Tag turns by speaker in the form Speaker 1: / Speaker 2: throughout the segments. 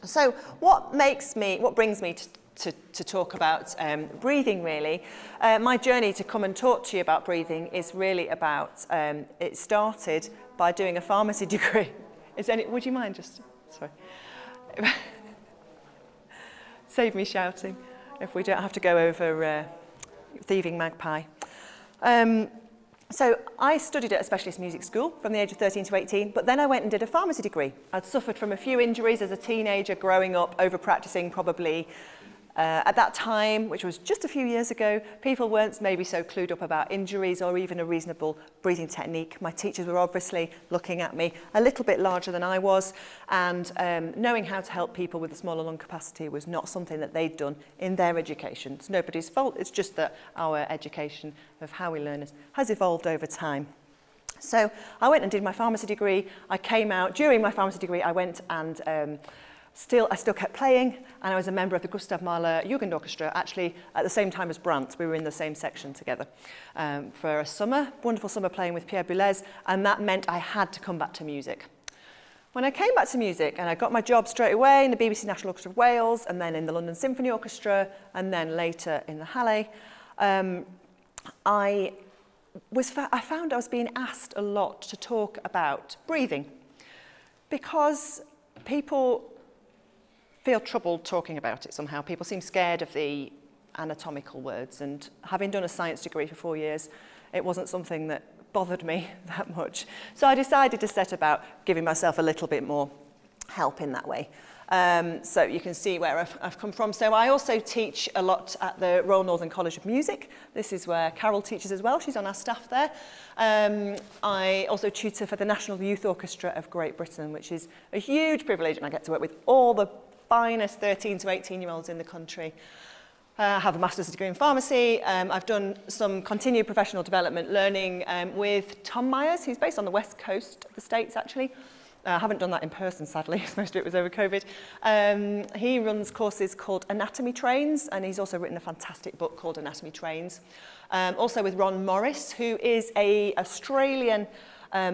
Speaker 1: So what brings me to talk about breathing, really? My journey to come and talk to you about breathing is really about, it started by doing a pharmacy degree. Would you mind just, sorry. Save me shouting if we don't have to go over thieving magpie. So I studied at a specialist music school from the age of 13 to 18, but then I went and did a pharmacy degree. I'd suffered from a few injuries as a teenager growing up, over-practicing probably. At that time, which was just a few years ago, people weren't maybe so clued up about injuries or even a reasonable breathing technique. My teachers were obviously looking at me a little bit larger than I was, and knowing how to help people with a smaller lung capacity was not something that they'd done in their education. It's nobody's fault, it's just that our education of how we learn has evolved over time. So I went and did my pharmacy degree. I came out, during my pharmacy degree, I went and I still kept playing, and I was a member of the Gustav Mahler Jugend Orchestra, actually at the same time as Brandt. We were in the same section together for a summer, wonderful summer playing with Pierre Boulez, and that meant I had to come back to music. When I came back to music, and I got my job straight away in the BBC National Orchestra of Wales, and then in the London Symphony Orchestra, and then later in the Halle, I found I was being asked a lot to talk about breathing, because people feel troubled talking about it somehow. People seem scared of the anatomical words, and having done a science degree for 4 years, it wasn't something that bothered me that much. So I decided to set about giving myself a little bit more help in that way. So you can see where I've come from. So I also teach a lot at the Royal Northern College of Music. This is where Carol teaches as well. She's on our staff there. I also tutor for the National Youth Orchestra of Great Britain, which is a huge privilege, and I get to work with all the finest 13 to 18-year-olds in the country. I have a master's degree in pharmacy. I've done some continued professional development learning with Tom Myers, who's based on the west coast of the States, actually. I haven't done that in person, sadly, because most of it was over COVID. He runs courses called Anatomy Trains, and he's also written a fantastic book called Anatomy Trains. Also with Ron Morris, who is an Australian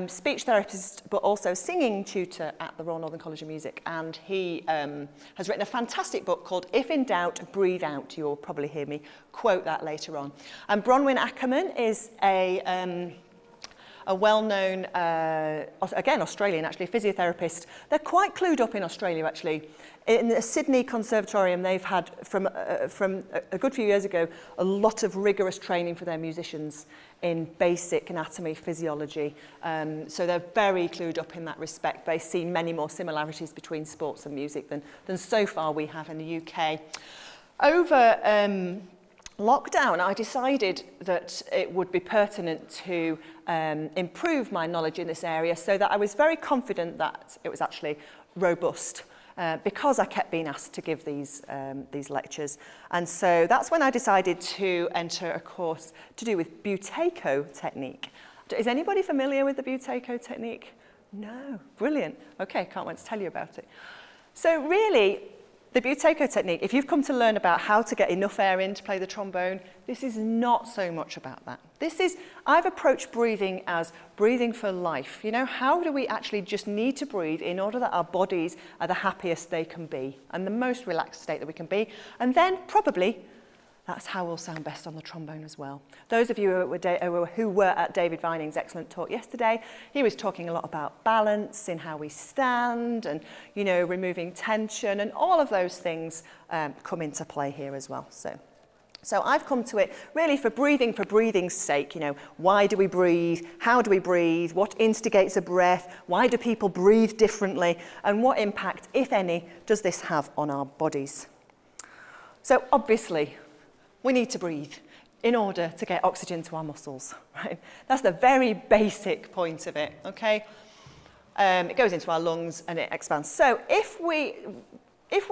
Speaker 1: speech therapist, but also singing tutor at the Royal Northern College of Music. And he has written a fantastic book called If in Doubt, Breathe Out. You'll probably hear me quote that later on. And Bronwyn Ackerman is a well-known, again, Australian, actually, physiotherapist. They're quite clued up in Australia, actually. In the Sydney Conservatorium, they've had, from a good few years ago, a lot of rigorous training for their musicians in basic anatomy, physiology. So they're very clued up in that respect. They see many more similarities between sports and music than so far we have in the UK. Over lockdown, I decided that it would be pertinent to improve my knowledge in this area, so that I was very confident that it was actually robust, because I kept being asked to give these lectures. And so that's when I decided to enter a course to do with Buto technique. Is anybody familiar with the Buto technique? No, brilliant. Okay, can't wait to tell you about it. So really, the Buto technique, if you've come to learn about how to get enough air in to play the trombone, this is not so much about that. I've approached breathing as breathing for life. You know, how do we actually just need to breathe in order that our bodies are the happiest they can be and the most relaxed state that we can be? And then probably that's how we'll sound best on the trombone as well. Those of you who were at David Vining's excellent talk yesterday, he was talking a lot about balance in how we stand and, you know, removing tension, and all of those things come into play here as well. So I've come to it really for breathing's sake. You know, why do we breathe? How do we breathe? What instigates a breath? Why do people breathe differently? And what impact, if any, does this have on our bodies? So obviously, we need to breathe in order to get oxygen to our muscles, right? That's the very basic point of it, okay? It goes into our lungs and it expands. So if we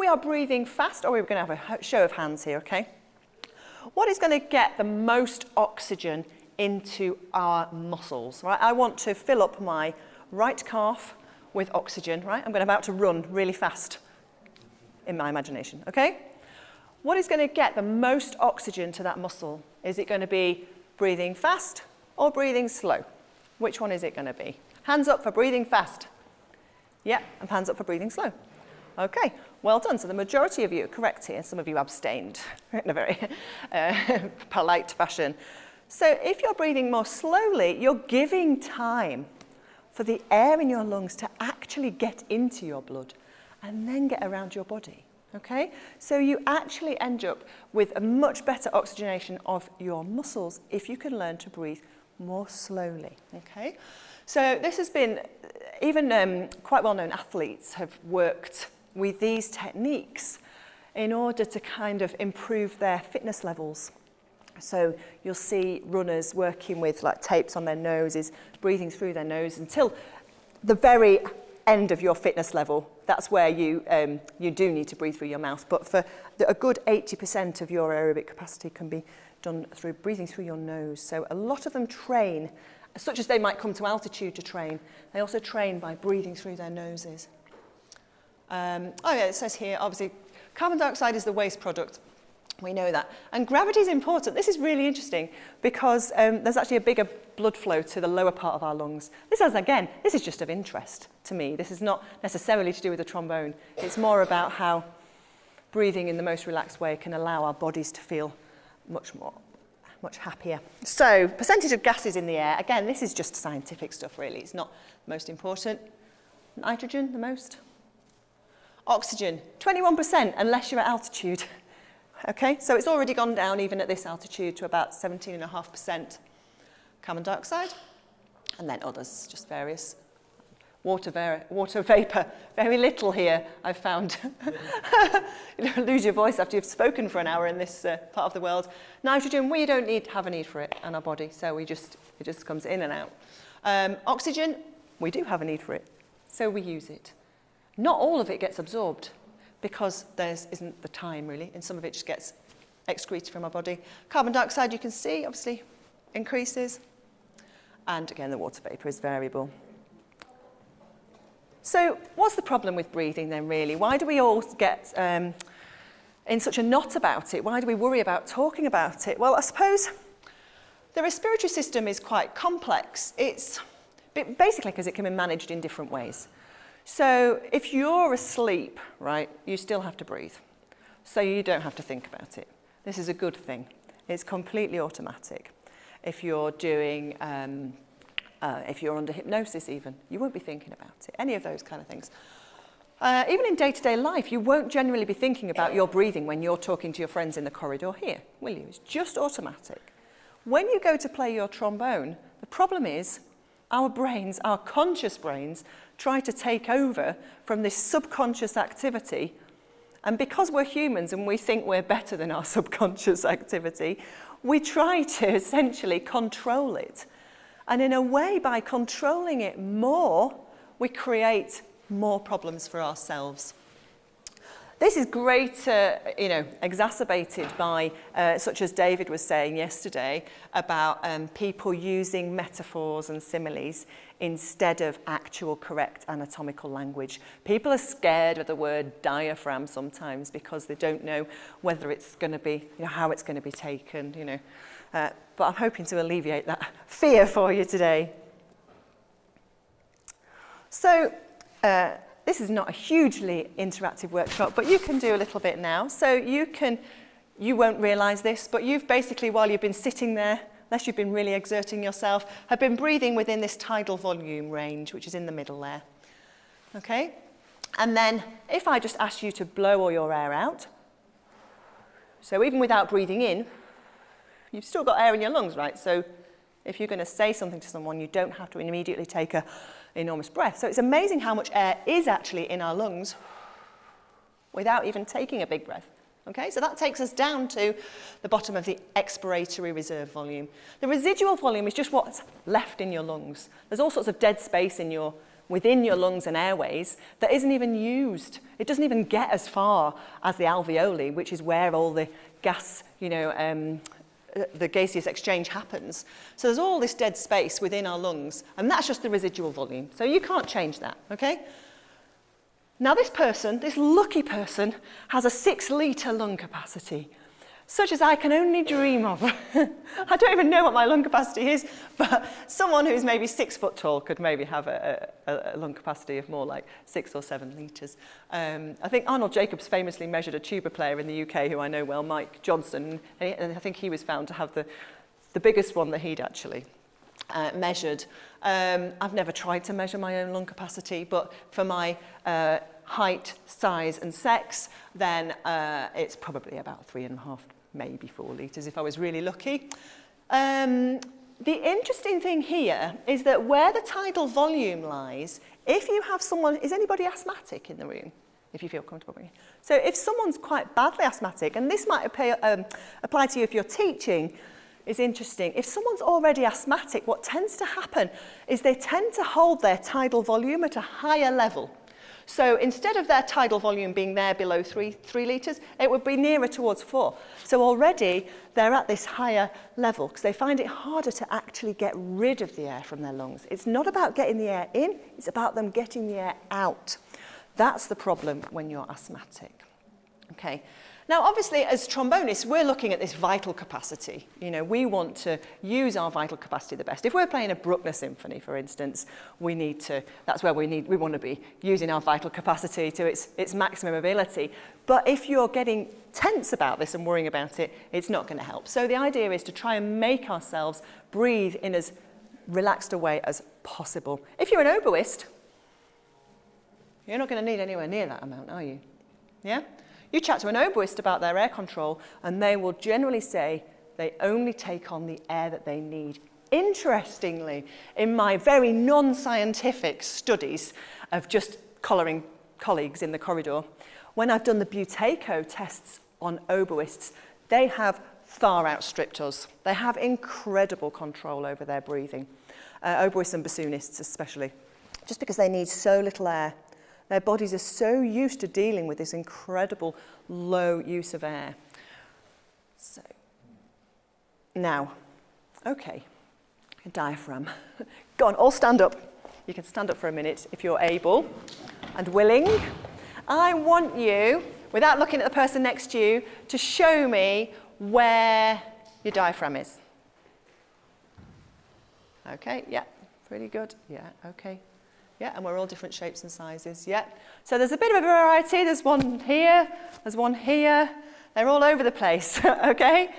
Speaker 1: are breathing fast, or we're going to have a show of hands here, okay? What is going to get the most oxygen into our muscles, right? I want to fill up my right calf with oxygen, right? I'm about to run really fast in my imagination, okay? What is going to get the most oxygen to that muscle? Is it going to be breathing fast or breathing slow? Which one is it going to be? Hands up for breathing fast. Yeah, and hands up for breathing slow. Okay, well done. So the majority of you are correct here. Some of you abstained in a very polite fashion. So if you're breathing more slowly, you're giving time for the air in your lungs to actually get into your blood and then get around your body. Okay, so you actually end up with a much better oxygenation of your muscles if you can learn to breathe more slowly. Okay, so this has been, even quite well-known athletes have worked with these techniques in order to kind of improve their fitness levels. So you'll see runners working with like tapes on their noses, breathing through their nose until the very end of your fitness level. That's where you do need to breathe through your mouth. But for a good 80% of your aerobic capacity can be done through breathing through your nose. So a lot of them train, such as they might come to altitude to train, they also train by breathing through their noses. It says here, obviously, carbon dioxide is the waste product. We know that. And gravity is important. This is really interesting because there's actually a bigger blood flow to the lower part of our lungs. This is just of interest to me. This is not necessarily to do with the trombone. It's more about how breathing in the most relaxed way can allow our bodies to feel much happier. So, percentage of gases in the air. Again, this is just scientific stuff, really. It's not most important. Nitrogen, the most. Oxygen, 21%, unless you're at altitude. Okay, so it's already gone down, even at this altitude, to about 17.5% carbon dioxide. And then others, just various. Water vapour, very little here, I've found. You don't lose your voice after you've spoken for an hour in this part of the world. Nitrogen, we don't have a need for it in our body, so it just comes in and out. Oxygen, we do have a need for it, so we use it. Not all of it gets absorbed because there isn't the time, really, and some of it just gets excreted from our body. Carbon dioxide, you can see, obviously, increases. And again, the water vapour is variable. So what's the problem with breathing then, really? Why do we all get in such a knot about it? Why do we worry about talking about it? Well, I suppose the respiratory system is quite complex. It's basically because it can be managed in different ways. So if you're asleep, right, you still have to breathe. So you don't have to think about it. This is a good thing. It's completely automatic. If you're doing, if you're under hypnosis even, you won't be thinking about it. Any of those kind of things. Even in day-to-day life, you won't generally be thinking about your breathing when you're talking to your friends in the corridor here, will you? It's just automatic. When you go to play your trombone, the problem is our brains, our conscious brains, try to take over from this subconscious activity. And because we're humans and we think we're better than our subconscious activity, we try to essentially control it. And in a way, by controlling it more, we create more problems for ourselves. This is greater, exacerbated by, such as David was saying yesterday, about people using metaphors and similes instead of actual correct anatomical language. People are scared of the word diaphragm sometimes because they don't know whether it's going to be, how it's going to be taken, But I'm hoping to alleviate that fear for you today. So, this is not a hugely interactive workshop, but you can do a little bit now. So you won't realise this, but you've basically, while you've been sitting there, unless you've been really exerting yourself, have been breathing within this tidal volume range, which is in the middle there. Okay? And then if I just ask you to blow all your air out, so even without breathing in, you've still got air in your lungs, right? So if you're going to say something to someone, you don't have to immediately take an enormous breath. So it's amazing how much air is actually in our lungs without even taking a big breath. Okay, so that takes us down to the bottom of the expiratory reserve volume. The residual volume is just what's left in your lungs. There's all sorts of dead space within your lungs and airways that isn't even used. It doesn't even get as far as the alveoli, which is where all the gas, the gaseous exchange happens. So there's all this dead space within our lungs, and that's just the residual volume. So you can't change that, okay? Now this lucky person, has a 6-litre lung capacity. such as I can only dream of. I don't even know what my lung capacity is, but someone who's maybe 6 foot tall could maybe have a lung capacity of more like 6 or 7 litres. I think Arnold Jacobs famously measured a tuba player in the UK who I know well, Mike Johnson, and I think he was found to have the biggest one that he'd actually measured. I've never tried to measure my own lung capacity, but for my height, size and sex, then it's probably about 3.5, maybe 4 litres if I was really lucky. The interesting thing here is that where the tidal volume lies, if you have someone, is anybody asthmatic in the room? If you feel comfortable. So if someone's quite badly asthmatic, and this might apply to you if you're teaching, is interesting. If someone's already asthmatic, what tends to happen is they tend to hold their tidal volume at a higher level. So instead of their tidal volume being there below 3 litres, it would be nearer towards 4. So already they're at this higher level because they find it harder to actually get rid of the air from their lungs. It's not about getting the air in, it's about them getting the air out. That's the problem when you're asthmatic. Okay. Now, obviously, as trombonists, we're looking at this vital capacity. You know, we want to use our vital capacity the best. If we're playing a Bruckner symphony, for instance, that's where we want to be using our vital capacity to its maximum ability. But if you're getting tense about this and worrying about it, it's not going to help. So the idea is to try and make ourselves breathe in as relaxed a way as possible. If you're an oboist, you're not going to need anywhere near that amount, are you? Yeah? You chat to an oboist about their air control, and they will generally say they only take on the air that they need. Interestingly, in my very non-scientific studies of just collaring colleagues in the corridor, when I've done the Buto tests on oboists, they have far outstripped us. They have incredible control over their breathing, oboists and bassoonists especially, just because they need so little air. Their bodies are so used to dealing with this incredible low use of air. So, now, okay, diaphragm. Go on, all stand up. You can stand up for a minute if you're able and willing. I want you, without looking at the person next to you, to show me where your diaphragm is. Okay, yeah, pretty good. Yeah, okay. Yeah, and we're all different shapes and sizes, yeah. So there's a bit of a variety. There's one here, there's one here. They're all over the place, okay?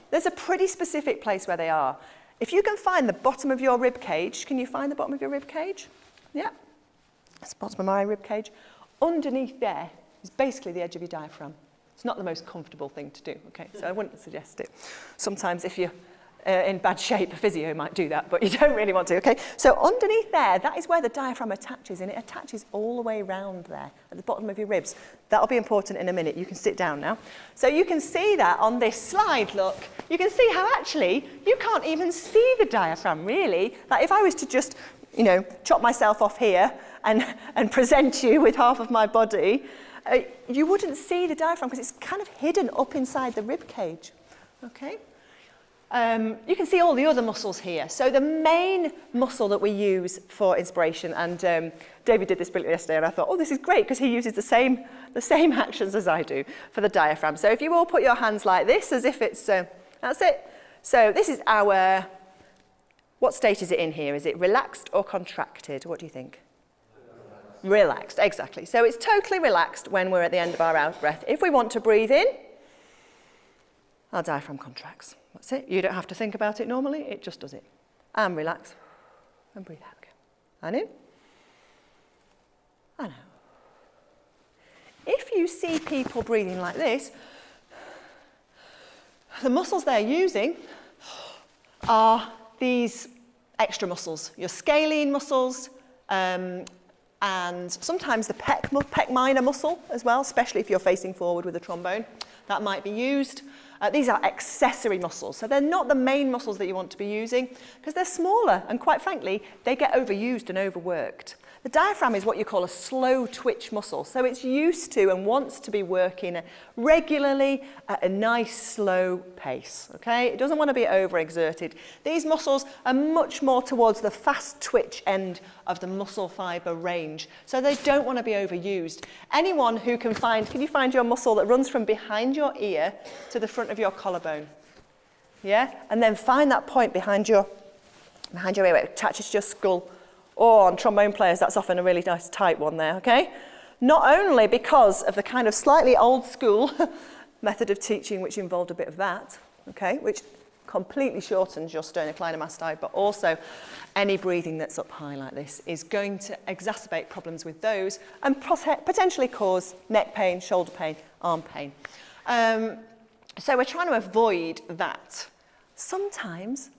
Speaker 1: There's a pretty specific place where they are. If you can find the bottom of your rib cage, can you find the bottom of your rib cage? Yeah, that's the bottom of my rib cage. Underneath there is basically the edge of your diaphragm. It's not the most comfortable thing to do, okay? So I wouldn't suggest it. Sometimes if you're in bad shape, a physio might do that, but you don't really want to, okay? So underneath there, that is where the diaphragm attaches, and it attaches all the way around there, at the bottom of your ribs. That'll be important in a minute. You can sit down now. So you can see that on this slide, look. You can see how actually you can't even see the diaphragm, really. Like if I was to just, you know, chop myself off here and present you with half of my body, you wouldn't see the diaphragm because it's kind of hidden up inside the rib cage, okay? You can see all the other muscles here. So the main muscle that we use for inspiration, and David did this brilliantly yesterday, and I thought, oh, this is great, because he uses the same actions as I do for the diaphragm. So if you all put your hands like this, as if it's, that's it. So this is our, what state is it in here? Is it relaxed or contracted? What do you think? Relaxed, exactly. So it's totally relaxed when we're at the end of our out breath. If we want to breathe in, our diaphragm contracts. That's it. You don't have to think about it normally. It just does it. And relax. And breathe out again. And in. And out. If you see people breathing like this, the muscles they're using are these extra muscles. Your scalene muscles, and sometimes the pec minor muscle as well, especially if you're facing forward with a trombone. That might be used. These are accessory muscles, so they're not the main muscles that you want to be using because they're smaller, and quite frankly, they get overused and overworked. The diaphragm is what you call a slow twitch muscle. So it's used to and wants to be working regularly at a nice slow pace, okay? It doesn't want to be overexerted. These muscles are much more towards the fast twitch end of the muscle fibre range. So they don't want to be overused. Anyone who can you find your muscle that runs from behind your ear to the front of your collarbone? Yeah? And then find that point behind your ear where it attaches to your skull. Or on trombone players, that's often a really nice tight one there, okay? Not only because of the kind of slightly old school method of teaching which involved a bit of that, okay, which completely shortens your sternocleidomastoid, but also any breathing that's up high like this is going to exacerbate problems with those and potentially cause neck pain, shoulder pain, arm pain. So we're trying to avoid that. Sometimes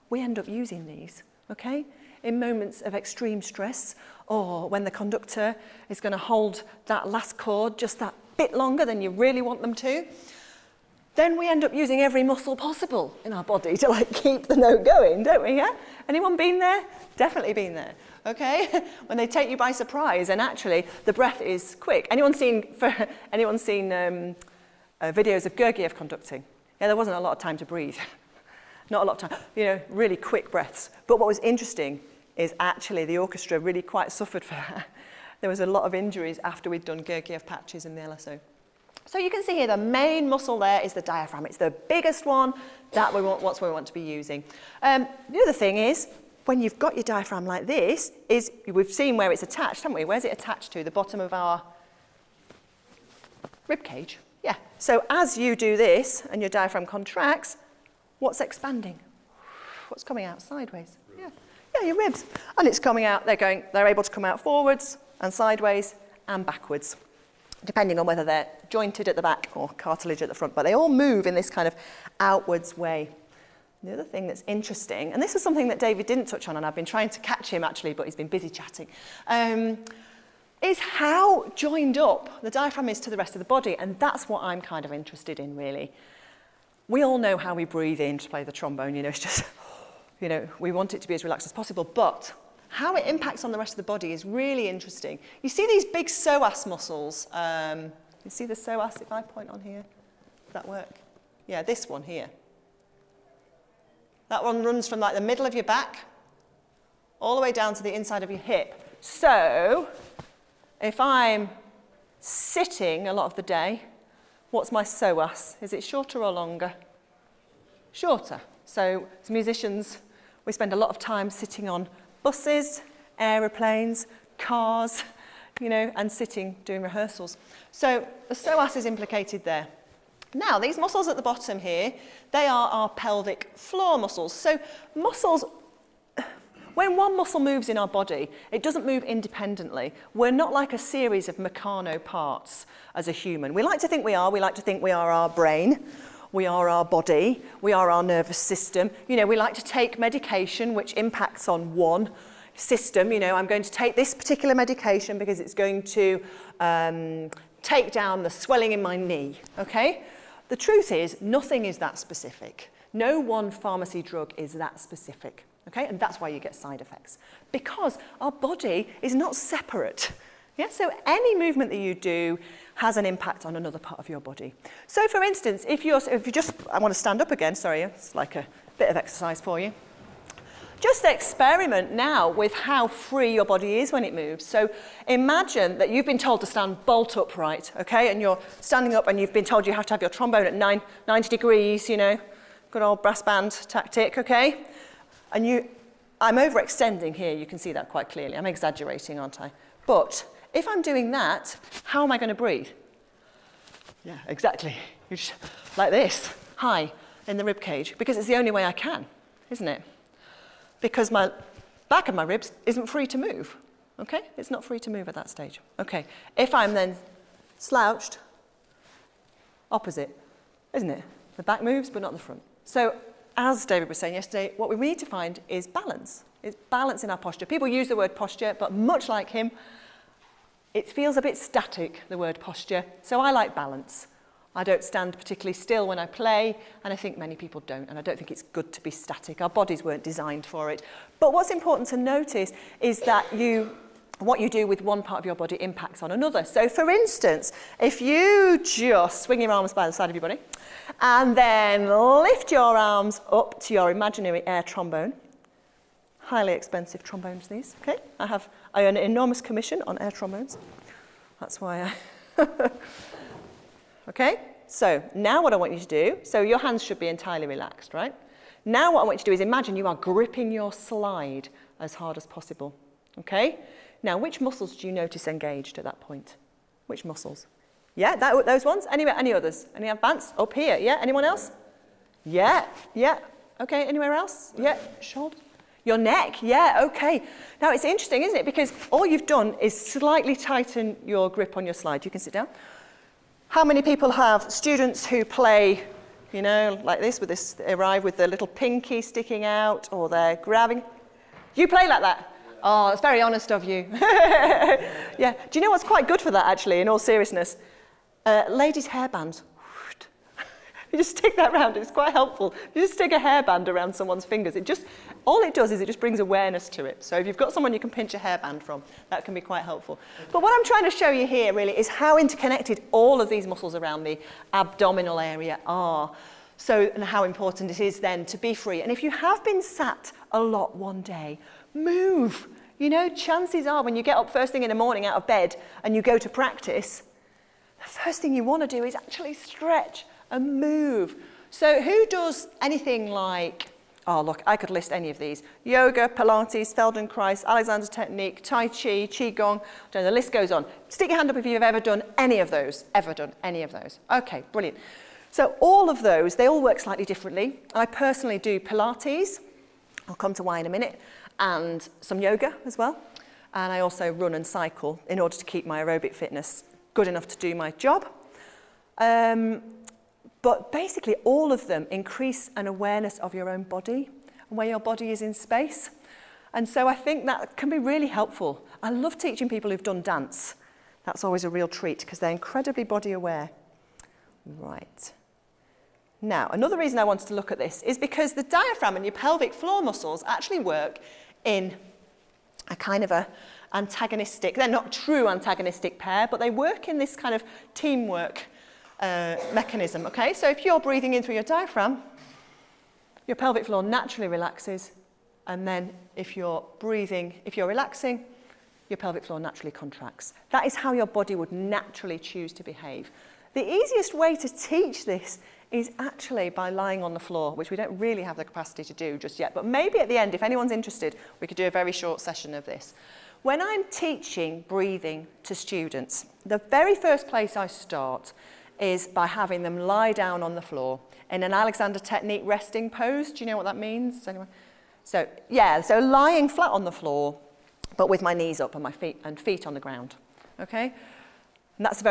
Speaker 1: we end up using these, okay? In moments of extreme stress, or when the conductor is going to hold that last chord just that bit longer than you really want them to, then we end up using every muscle possible in our body to like keep the note going, don't we? Yeah? Anyone been there? Definitely been there. Okay? When they take you by surprise and actually the breath is quick. Anyone seen videos of Gurdjieff conducting? Yeah, there wasn't a lot of time to breathe. Not a lot of time, really quick breaths. But what was interesting is actually the orchestra really quite suffered for that. There was a lot of injuries after we'd done Gurdjieff patches in the LSO. So you can see here the main muscle there is the diaphragm. It's the biggest one that we want to be using. The other thing is, when you've got your diaphragm like this, we've seen where it's attached, haven't we? Where's it attached to? The bottom of our rib cage. Yeah. So as you do this and your diaphragm contracts, what's expanding? What's coming out sideways? Yeah, your ribs. And it's coming out, they're able to come out forwards and sideways and backwards, depending on whether they're jointed at the back or cartilage at the front, but they all move in this kind of outwards way. The other thing that's interesting, and this was something that David didn't touch on, and I've been trying to catch him actually, but he's been busy chatting, is how joined up the diaphragm is to the rest of the body, and that's what I'm kind of interested in, really. We all know how we breathe in to play the trombone, it's just, we want it to be as relaxed as possible, but how it impacts on the rest of the body is really interesting. You see these big psoas muscles. You see the psoas, if I point on here? Does that work? Yeah, this one here. That one runs from like the middle of your back all the way down to the inside of your hip. So if I'm sitting a lot of the day, what's my psoas? Is it shorter or longer? Shorter. So as musicians, we spend a lot of time sitting on buses, aeroplanes, cars, and sitting doing rehearsals. So the psoas is implicated there. Now, these muscles at the bottom here, they are our pelvic floor muscles. So muscles, when one muscle moves in our body, it doesn't move independently. We're not like a series of Meccano parts as a human. We like to think we are. We like to think we are our brain. We are our body, we are our nervous system. We like to take medication which impacts on one system. I'm going to take this particular medication because it's going to take down the swelling in my knee, okay? The truth is, nothing is that specific. No one pharmacy drug is that specific, okay? And that's why you get side effects. Because our body is not separate. Yeah, so any movement that you do has an impact on another part of your body. So for instance, I want to stand up again, sorry, it's like a bit of exercise for you. Just experiment now with how free your body is when it moves. So imagine that you've been told to stand bolt upright, okay? And you're standing up and you've been told you have to have your trombone at 90 degrees, good old brass band tactic, okay? And I'm overextending here, you can see that quite clearly. I'm exaggerating, aren't I? But if I'm doing that, how am I going to breathe? Yeah, exactly. Like this, high in the rib cage, because it's the only way I can, isn't it? Because my back of my ribs isn't free to move, okay? It's not free to move at that stage. Okay, if I'm then slouched, opposite, isn't it? The back moves, but not the front. So, as David was saying yesterday, what we need to find is balance. It's balance in our posture. People use the word posture, but much like him, it feels a bit static, the word posture. So I like balance. I don't stand particularly still when I play, and I think many people don't, and I don't think it's good to be static. Our bodies weren't designed for it. But what's important to notice is that what you do with one part of your body impacts on another. So for instance, if you just swing your arms by the side of your body and then lift your arms up to your imaginary air trombone, highly expensive trombones these, okay? I earn an enormous commission on air trombones. That's why okay, so now what I want you to do, so your hands should be entirely relaxed, right? Now what I want you to do is imagine you are gripping your slide as hard as possible, okay? Now, which muscles do you notice engaged at that point? Which muscles? Yeah, those ones? Any others? Any advanced? Up here, yeah? Anyone else? Yeah. Okay, anywhere else? Yeah, shoulder. Your neck, yeah, okay. Now, it's interesting, isn't it? Because all you've done is slightly tighten your grip on your slide. You can sit down. How many people have students who play, you know, like this, they arrive with their little pinky sticking out, or they're grabbing? You play like that? Oh, it's very honest of you. Yeah. Do you know what's quite good for that, actually, in all seriousness? Ladies' hairbands. You just stick that around. It's quite helpful. You just stick a hairband around someone's fingers. All it does is it just brings awareness to it. So if you've got someone you can pinch a hairband from, that can be quite helpful. But what I'm trying to show you here, really, is how interconnected all of these muscles around the abdominal area are. So, and how important it is then to be free. And if you have been sat a lot one day, move. You know, chances are when you get up first thing in the morning out of bed and you go to practice, the first thing you want to do is actually stretch and move. So who does anything like, oh look, I could list any of these. Yoga, Pilates, Feldenkrais, Alexander Technique, Tai Chi, Qigong, the list goes on. Stick your hand up if you've ever done any of those. Okay, brilliant. So all of those, they all work slightly differently. I personally do Pilates, I'll come to why in a minute, and some yoga as well. And I also run and cycle in order to keep my aerobic fitness good enough to do my job. But basically all of them increase an awareness of your own body and where your body is in space. And so I think that can be really helpful. I love teaching people who've done dance. That's always a real treat because they're incredibly body aware. Right. Now, another reason I wanted to look at this is because the diaphragm and your pelvic floor muscles actually work in a kind of a antagonistic, they're not true antagonistic pair, but they work in this kind of teamwork mechanism, okay? So if you're breathing in through your diaphragm, your pelvic floor naturally relaxes, and then if you're relaxing, your pelvic floor naturally contracts. That is how your body would naturally choose to behave. The easiest way to teach this is actually by lying on the floor, which we don't really have the capacity to do just yet, but maybe at the end, if anyone's interested, we could do a very short session of this. When I'm teaching breathing to students, the very first place I start is by having them lie down on the floor in an Alexander Technique resting pose. Do you know what that means? Anyone? So lying flat on the floor, but with my knees up and my feet on the ground, okay? And that's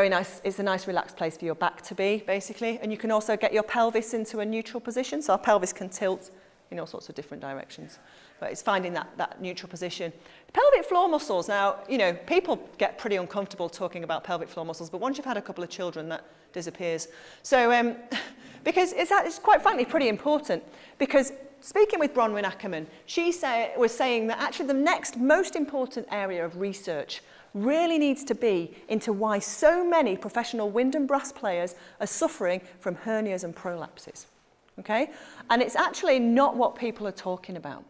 Speaker 1: it's a nice relaxed place for your back to be, basically. And you can also get your pelvis into a neutral position, so our pelvis can tilt in all sorts of different directions. But it's finding that neutral position. Pelvic floor muscles, now, you know, people get pretty uncomfortable talking about pelvic floor muscles, but once you've had a couple of children, that disappears. So, because it's quite frankly pretty important, because speaking with Bronwyn Ackerman, she was saying that actually the next most important area of research really needs to be into why so many professional wind and brass players are suffering from hernias and prolapses, okay? And it's actually not what people are talking about.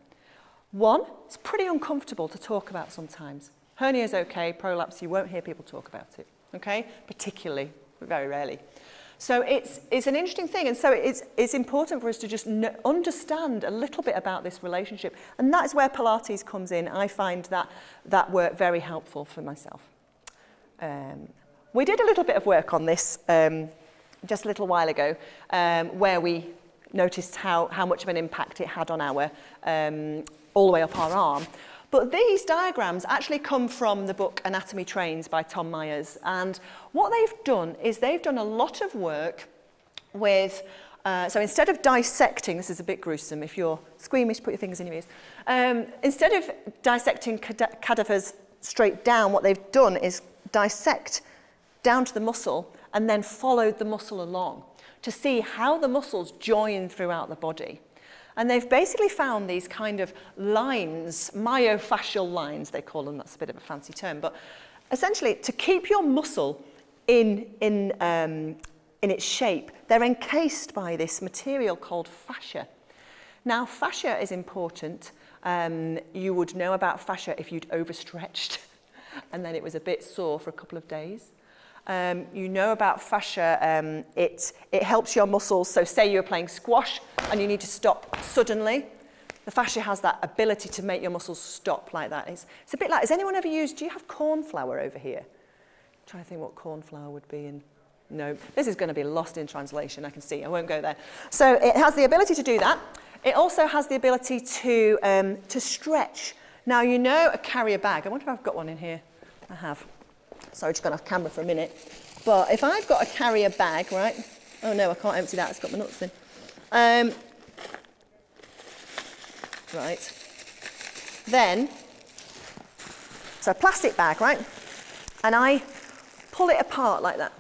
Speaker 1: One, it's pretty uncomfortable to talk about sometimes. Hernia's okay, prolapse, you won't hear people talk about it, okay? Particularly, very rarely. So it's an interesting thing, and so it's important for us to just understand a little bit about this relationship, and that's where Pilates comes in. I find that work very helpful for myself. We did a little bit of work on this just a little while ago, where we noticed how much of an impact it had on our all the way up our arm. But these diagrams actually come from the book Anatomy Trains by Tom Myers. And what they've done is they've done a lot of work with, so instead of dissecting, this is a bit gruesome, if you're squeamish, put your fingers in your ears. Instead of dissecting cadavers straight down, what they've done is dissect down to the muscle and then followed the muscle along to see how the muscles join throughout the body. And they've basically found these kind of lines, myofascial lines, they call them. That's a bit of a fancy term. But essentially, to keep your muscle in its shape, they're encased by this material called fascia. Now, fascia is important. You would know about fascia if you'd overstretched and then it was a bit sore for a couple of days. You know about fascia, it helps your muscles. So say you're playing squash and you need to stop suddenly. The fascia has that ability to make your muscles stop like that. It's a bit like, has anyone ever used, do you have corn flour over here? I'm trying to think what corn flour would be in. No, this is going to be lost in translation, I can see. I won't go there. So it has the ability to do that. It also has the ability to stretch. Now, you know a carrier bag. I wonder if I've got one in here. I have. Sorry, just got off camera for a minute. But if I've got a carrier bag, right? Oh, no, I can't empty that. It's got my nuts in. Right. Then, so a plastic bag, right? And I pull it apart like that.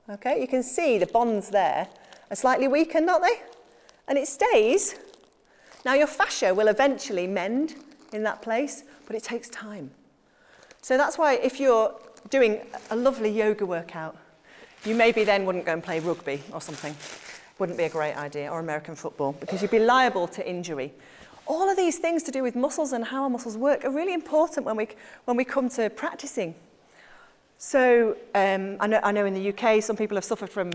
Speaker 1: Okay, you can see the bonds there are slightly weakened, aren't they? And it stays. Now, your fascia will eventually mend in that place, but it takes time. So that's why if you're doing a lovely yoga workout, you maybe then wouldn't go and play rugby or something. Wouldn't be a great idea, or American football, because you'd be liable to injury. All of these things to do with muscles and how our muscles work are really important when we come to practicing. So I know in the UK some people have suffered from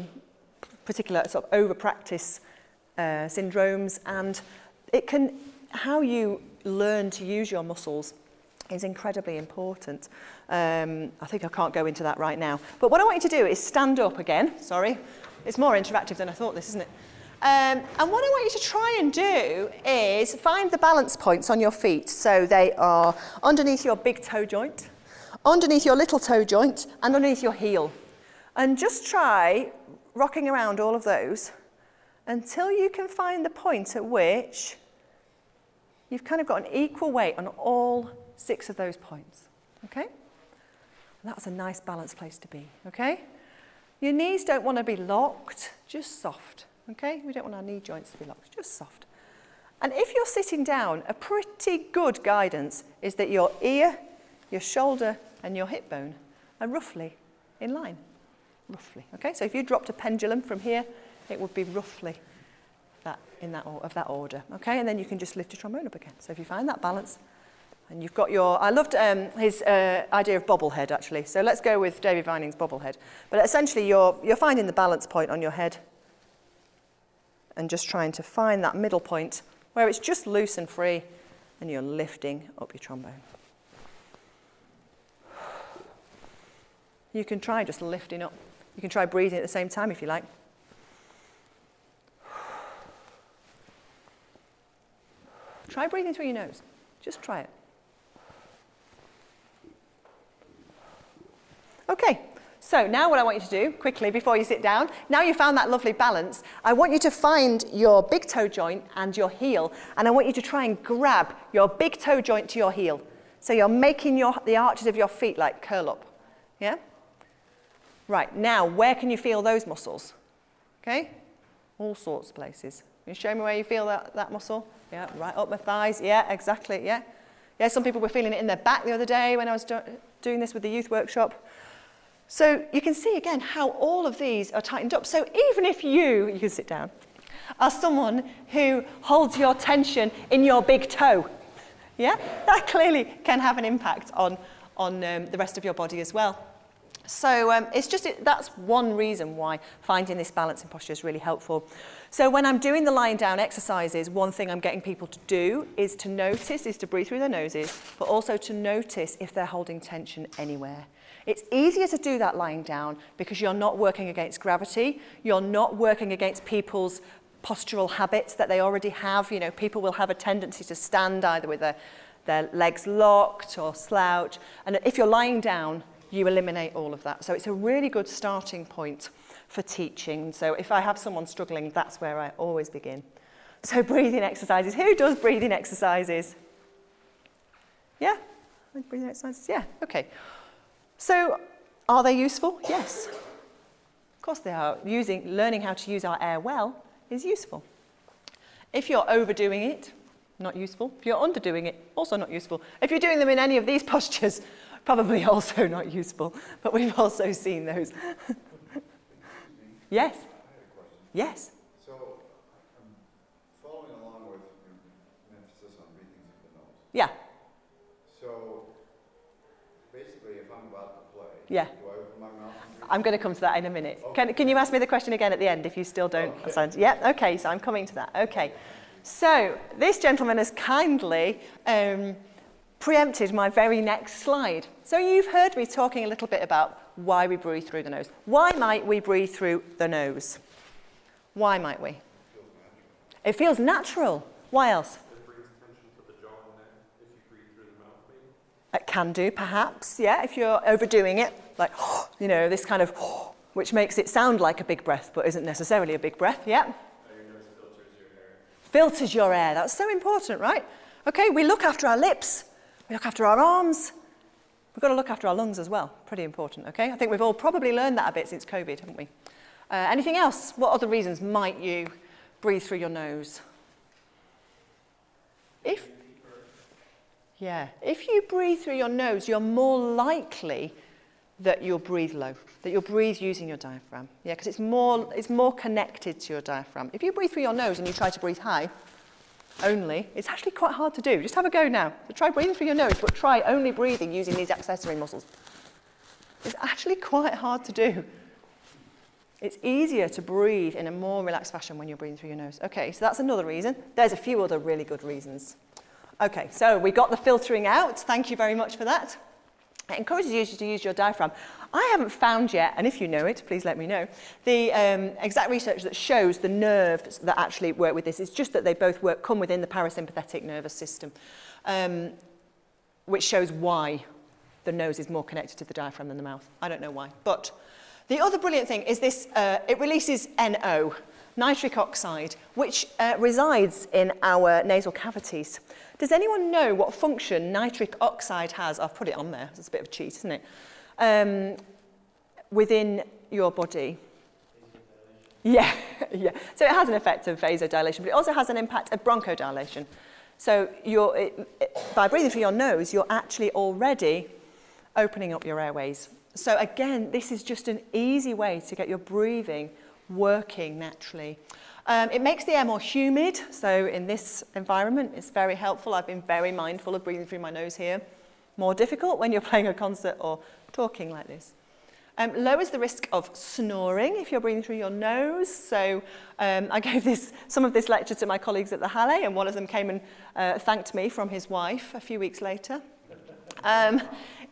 Speaker 1: particular sort of over-practice syndromes, and how you learn to use your muscles is incredibly important. I think I can't go into that right now. But what I want you to do is stand up again. Sorry. It's more interactive than I thought this, isn't it? And what I want you to try and do is find the balance points on your feet. So they are underneath your big toe joint, underneath your little toe joint, and underneath your heel. And just try rocking around all of those until you can find the point at which you've kind of got an equal weight on all 6 of those points, okay? And that's a nice balanced place to be, okay? Your knees don't want to be locked, just soft, okay? We don't want our knee joints to be locked, just soft. And if you're sitting down, a pretty good guidance is that your ear, your shoulder, and your hip bone are roughly in line, roughly, okay? So if you dropped a pendulum from here, it would be roughly of that order, okay? And then you can just lift your trombone up again. So if you find that balance, and you've got I loved his idea of bobblehead, actually. So let's go with David Vining's bobblehead. But essentially, you're finding the balance point on your head and just trying to find that middle point where it's just loose and free, and you're lifting up your trombone. You can try just lifting up. You can try breathing at the same time if you like. Try breathing through your nose. Just try it. Okay, so now what I want you to do, quickly, before you sit down, now you've found that lovely balance, I want you to find your big toe joint and your heel, and I want you to try and grab your big toe joint to your heel. So you're making the arches of your feet like curl up, yeah? Right, now, where can you feel those muscles? Okay, all sorts of places. Can you show me where you feel that muscle? Yeah, right up my thighs, yeah, exactly, yeah. Yeah, some people were feeling it in their back the other day when I was doing this with the youth workshop. So you can see again how all of these are tightened up. So even if you can sit down, are someone who holds your tension in your big toe, yeah, that clearly can have an impact on the rest of your body as well. So that's one reason why finding this balancing posture is really helpful. So when I'm doing the lying down exercises, one thing I'm getting people to do is to breathe through their noses, but also to notice if they're holding tension anywhere. It's easier to do that lying down because you're not working against gravity. You're not working against people's postural habits that they already have. You know, people will have a tendency to stand either with their legs locked or slouch. And if you're lying down, you eliminate all of that. So it's a really good starting point for teaching. So if I have someone struggling, that's where I always begin. So breathing exercises. Who does breathing exercises? Yeah? Breathing exercises? Yeah, okay. So Are they useful? Yes. Of course they are. Learning how to use our air well is useful. If you're overdoing it, not useful. If you're underdoing it, also not useful. If you're doing them in any of these postures, probably also not useful. But we've also seen those. Yes? Yes?
Speaker 2: So, I'm following along with your emphasis on breathing through the nose.
Speaker 1: Yeah.
Speaker 2: So, basically, if I'm about to play,
Speaker 1: Yeah.
Speaker 2: do I open my mouth and breathe?
Speaker 1: I'm going to come to that in a minute.
Speaker 2: Okay.
Speaker 1: Can you ask me the question again at the end if you still don't?
Speaker 2: Okay.
Speaker 1: Yeah, okay, so I'm coming to that. Okay. So, this gentleman has kindly preempted my very next slide. So, you've heard me talking a little bit about why we breathe through the nose. Why might we breathe through the nose? Why might we? It feels natural. Why else?
Speaker 3: It brings tension to the jaw and neck if you breathe through the mouth, maybe.
Speaker 1: It can do, perhaps, yeah, if you're overdoing it, like, you know, this kind of, which makes it sound like a big breath, but isn't necessarily a big breath, yeah.
Speaker 3: Your nose filters your air.
Speaker 1: Filters your air, that's so important, right? Okay, we look after our lips, we look after our arms, we've got to look after our lungs as well, pretty important, okay? I think we've all probably learned that a bit since COVID, haven't we? Anything else? What other reasons might you breathe through your nose? If you breathe through your nose, you're more likely that you'll breathe low, that you'll breathe using your diaphragm. Yeah, because it's more connected to your diaphragm. If you breathe through your nose and you try to breathe high only, it's actually quite hard to do. Just have a go now. So try breathing through your nose, but try only breathing using these accessory muscles. It's actually quite hard to do. It's easier to breathe in a more relaxed fashion when you're breathing through your nose. Okay, so that's another reason. There's a few other really good reasons. Okay, so we got the filtering out. Thank you very much for that. It encourages you to use your diaphragm. I haven't found yet, and if you know it, please let me know, the exact research that shows the nerves that actually work with this. It's just that they both come within the parasympathetic nervous system, which shows why the nose is more connected to the diaphragm than the mouth. I don't know why. But the other brilliant thing is this, it releases NO, nitric oxide, which resides in our nasal cavities. Does anyone know what function nitric oxide has? I've put it on there. It's a bit of a cheat, isn't it? Within your body. Yeah. So it has an effect of vasodilation, but it also has an impact of bronchodilation. So by breathing through your nose, you're actually already opening up your airways. So again, this is just an easy way to get your breathing working naturally. It makes the air more humid, so in this environment it's very helpful. I've been very mindful of breathing through my nose here. More difficult when you're playing a concert or talking like this. Lowers the risk of snoring if you're breathing through your nose. So I gave some of this lecture to my colleagues at the Halle, and one of them came and thanked me from his wife a few weeks later.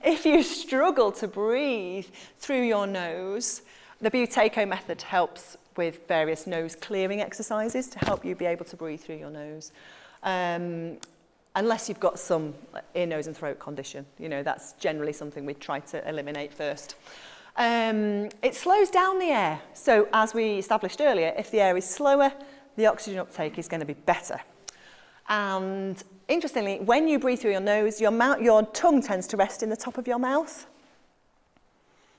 Speaker 1: If you struggle to breathe through your nose, the Buto Method helps with various nose clearing exercises to help you be able to breathe through your nose. Unless you've got some ear, nose and throat condition. You know, that's generally something we try to eliminate first. It slows down the air. So as we established earlier, if the air is slower, the oxygen uptake is going to be better. And interestingly, when you breathe through your nose, your tongue tends to rest in the top of your mouth.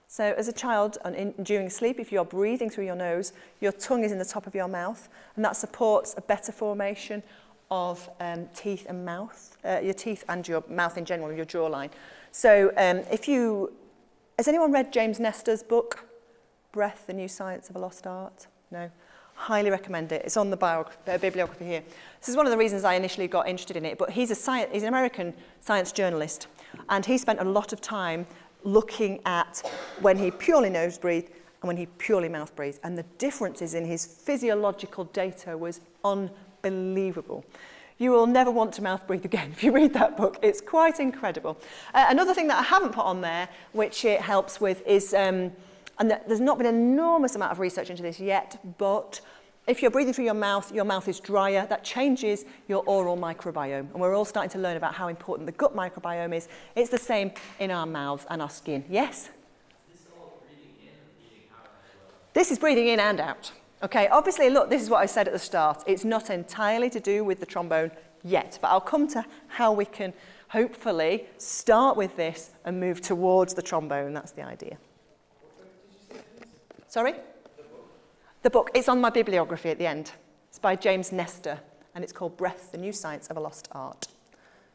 Speaker 1: So as a child, during sleep, if you're breathing through your nose, your tongue is in the top of your mouth, and that supports a better formation of teeth and mouth, your teeth and your mouth in general, your jawline. So has anyone read James Nestor's book, Breath, the New Science of a Lost Art? No? Highly recommend it. It's on the bibliography here. This is one of the reasons I initially got interested in it, but he's an American science journalist, and he spent a lot of time looking at when he purely nose breathed and when he purely mouth breathed. And the differences in his physiological data was unbelievable. You will never want to mouth breathe again if you read that book. It's quite incredible. Another thing that I haven't put on there, which it helps with, is, and there's not been an enormous amount of research into this yet, but if you're breathing through your mouth is drier, that changes your oral microbiome. And we're all starting to learn about how important the gut microbiome is. It's the same in our mouths and our skin. Yes?
Speaker 3: Is this all breathing in or breathing out as well?
Speaker 1: This is breathing in and out. Okay, obviously, look, this is what I said at the start. It's not entirely to do with the trombone yet, but I'll come to how we can hopefully start with this and move towards the trombone. That's the idea. Sorry? The book. It's on my bibliography at the end. It's by James Nestor, and it's called Breath, the New Science of a Lost Art.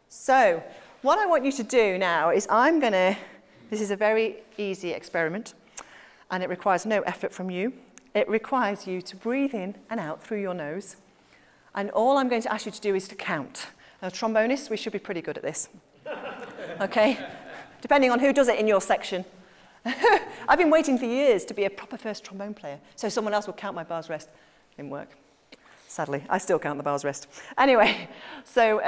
Speaker 1: So, what I want you to do now is this is a very easy experiment, and it requires no effort from you. It requires you to breathe in and out through your nose, and all I'm going to ask you to do is to count. Now, trombonists, we should be pretty good at this. Okay? Depending on who does it in your section. I've been waiting for years to be a proper first trombone player, so someone else would count my bars rest. Didn't work. Sadly, I still count the bars rest. Anyway, so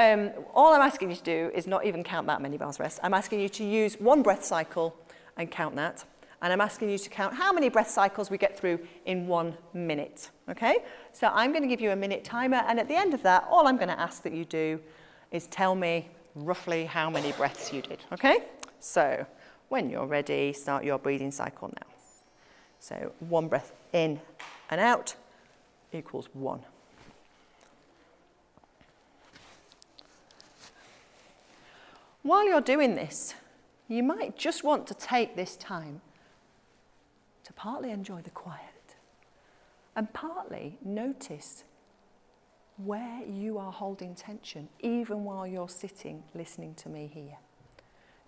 Speaker 1: all I'm asking you to do is not even count that many bars rest. I'm asking you to use one breath cycle and count that. And I'm asking you to count how many breath cycles we get through in 1 minute. Okay? So I'm going to give you a minute timer, and at the end of that, all I'm going to ask that you do is tell me roughly how many breaths you did. Okay? So when you're ready, start your breathing cycle now. So 1 breath in and out equals 1. While you're doing this, you might just want to take this time to partly enjoy the quiet and partly notice where you are holding tension, even while you're sitting listening to me here.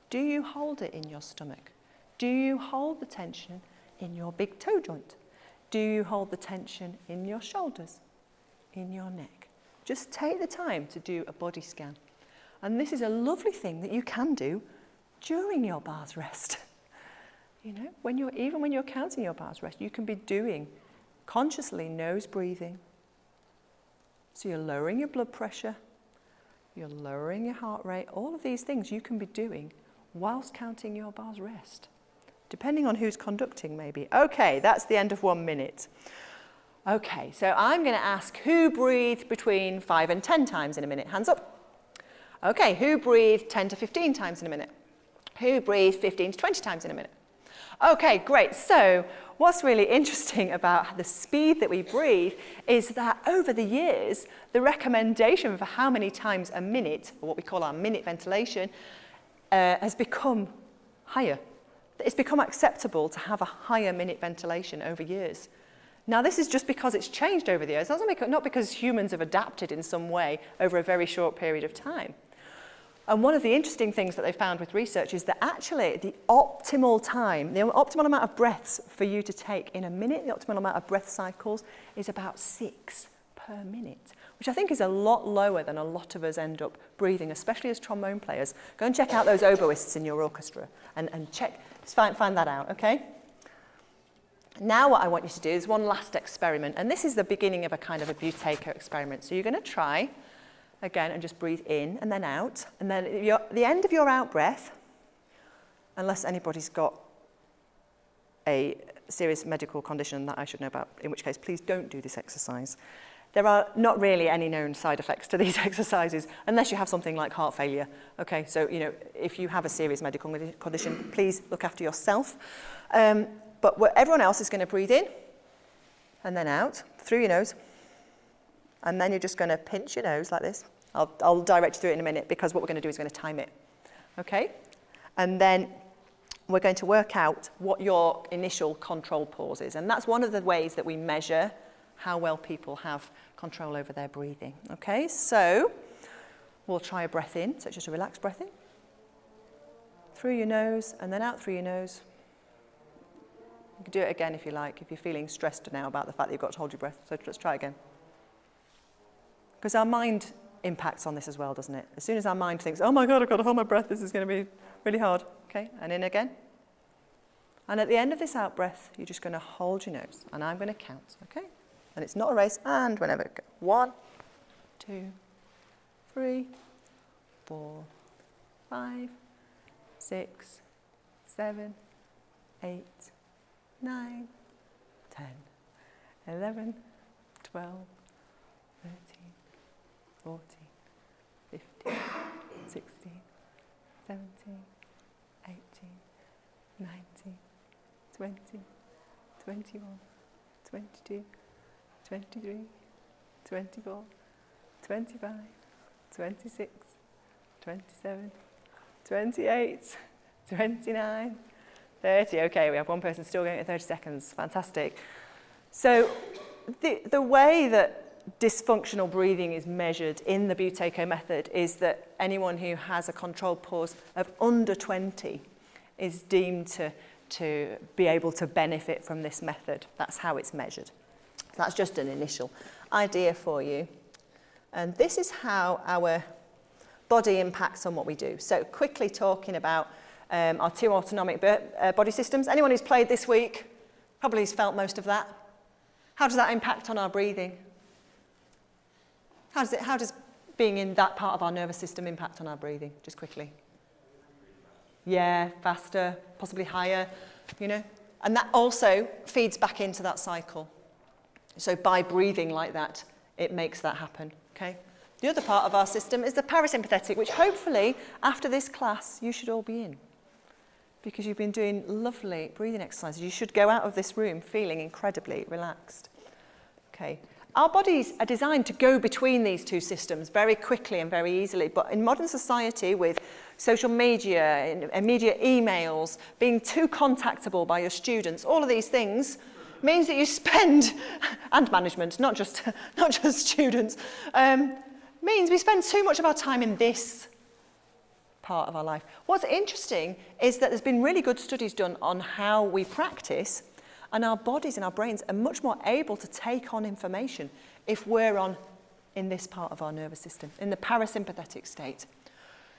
Speaker 1: Do you hold it in your stomach? Do you hold the tension in your big toe joint? Do you hold the tension in your shoulders, in your neck? Just take the time to do a body scan. And this is a lovely thing that you can do during your bars rest. You know, even when you're counting your bars rest, you can be doing consciously nose breathing. So you're lowering your blood pressure, you're lowering your heart rate. All of these things you can be doing whilst counting your bars rest, depending on who's conducting maybe. Okay, that's the end of 1 minute. Okay, so I'm going to ask who breathed between 5 and 10 times in a minute. Hands up. Okay, who breathed 10 to 15 times in a minute? Who breathed 15 to 20 times in a minute? Okay, great. So what's really interesting about the speed that we breathe is that over the years, the recommendation for how many times a minute, or what we call our minute ventilation, has become higher. It's become acceptable to have a higher minute ventilation over years. Now, this is just because it's changed over the years, not because humans have adapted in some way over a very short period of time. And one of the interesting things that they found with research is that actually the optimal time, the optimal amount of breaths for you to take in a minute, the optimal amount of breath cycles is about 6 per minute, which I think is a lot lower than a lot of us end up breathing, especially as trombone players. Go and check out those oboists in your orchestra and check, find that out, okay? Now what I want you to do is one last experiment, and this is the beginning of a kind of a Buto experiment. So you're going to try again and just breathe in and then out, and then at the end of your out breath, unless anybody's got a serious medical condition that I should know about, in which case please don't do this exercise. There are not really any known side effects to these exercises unless you have something like heart failure. Okay, so if you have a serious medical condition, please look after yourself. But everyone else is going to breathe in and then out through your nose. And then you're just going to pinch your nose like this. I'll direct you through it in a minute because what we're going to do is we're going to time it. Okay? And then we're going to work out what your initial control pause is. And that's one of the ways that we measure how well people have control over their breathing. Okay? So we'll try a breath in. So just a relaxed breath in. Through your nose and then out through your nose. You can do it again if you like, if you're feeling stressed now about the fact that you've got to hold your breath. So let's try again. Because our mind impacts on this as well, doesn't it? As soon as our mind thinks, oh my God, I've got to hold my breath, this is going to be really hard. Okay, and in again. And at the end of this out breath, you're just going to hold your nose, and I'm going to count, okay? And it's not a race, and whenever it goes. 1, 2, 3, 4, 5, 6, 7, 8, 9, 10, 11, 12, 13, 14, 15, 16, 17, 18, 19, 20, 21, 22, 23, 24, 25, 26, 27, 28, 29, 30, okay, we have one person still going at 30 seconds. Fantastic. So the way that dysfunctional breathing is measured in the Buto method is that anyone who has a controlled pause of under 20 is deemed to be able to benefit from this method. That's how it's measured. That's just an initial idea for you. And this is how our body impacts on what we do. So quickly talking about our two autonomic body systems. Anyone who's played this week probably has felt most of that. How does that impact on our breathing? How does being in that part of our nervous system impact on our breathing? Just quickly. Yeah, faster, possibly higher, you know. And that also feeds back into that cycle. So by breathing like that, it makes that happen, okay? The other part of our system is the parasympathetic, which hopefully, after this class, you should all be in. Because you've been doing lovely breathing exercises. You should go out of this room feeling incredibly relaxed. Okay. Our bodies are designed to go between these two systems very quickly and very easily, but in modern society with social media, immediate emails, being too contactable by your students, all of these things means that you spend, and management, not just students, means we spend too much of our time in this part of our life. What's interesting is that there's been really good studies done on how we practice, and our bodies and our brains are much more able to take on information if we're in this part of our nervous system, in the parasympathetic state.